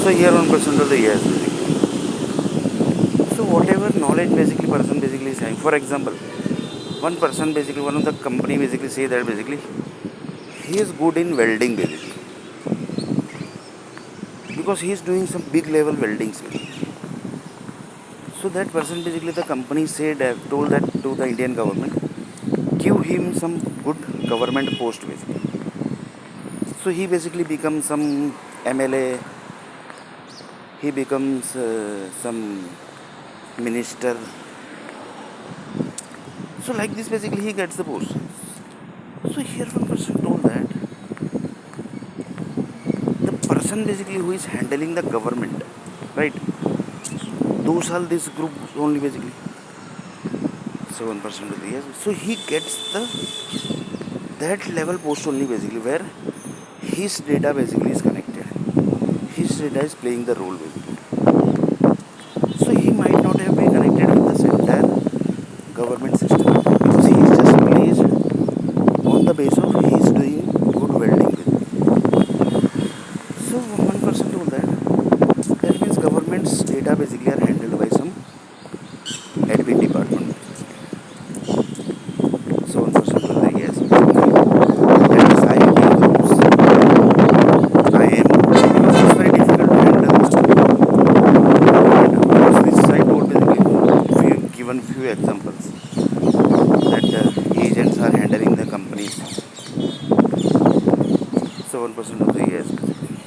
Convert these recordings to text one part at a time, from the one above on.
So here one person of the yes basically. So whatever knowledge basically person basically is having. For example, one person basically one of the company basically say that basically he is good in welding basically because he is doing some big level weldings basically. So that person basically the company said told that to the Indian government give him some good government post basically. So he basically becomes some MLA, he becomes some minister. So like this basically he gets the post. So here one person told that the person basically who is handling the government, right? Those are this group only basically. So one person with the yes. So he gets the that level post only basically where his data basically is connected. His data is playing the role basically. So he might not have been connected with this entire government system because he is just placed on the base of he is doing good welding basically. So one person told that means government's data basically are handled by some admin department basically. So one person told that yes basically that is IIT groups IM because it's very difficult to handle the because this side told basically given few examples that agents are handling the companies. So one person told that yes basically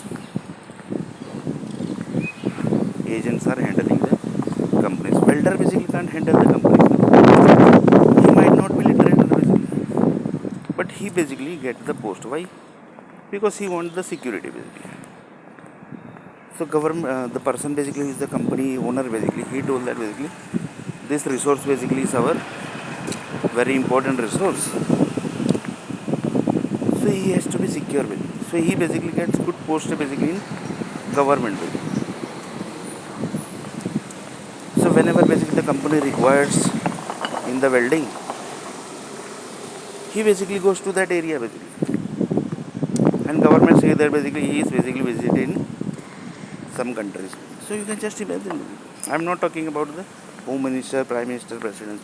agents are handling the companies. Welder basically can't handle the companies. No? He might not be literate basically, but he basically get the post. Why? Because he wants the security basically. So government, the person basically who is the company owner basically, he told that basically this resource basically is our very important resource. So he has to be secure basically. So he basically gets good post basically in government basically. So whenever basically the company requires in the welding, he basically goes to that area basically. And government say that basically he is basically visiting some countries. So you can just imagine. I'm not talking about the home minister, prime minister, president.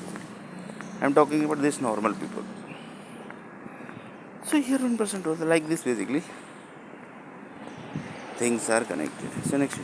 I'm talking about this normal people. So here 1% was like this basically. Things are connected. So next.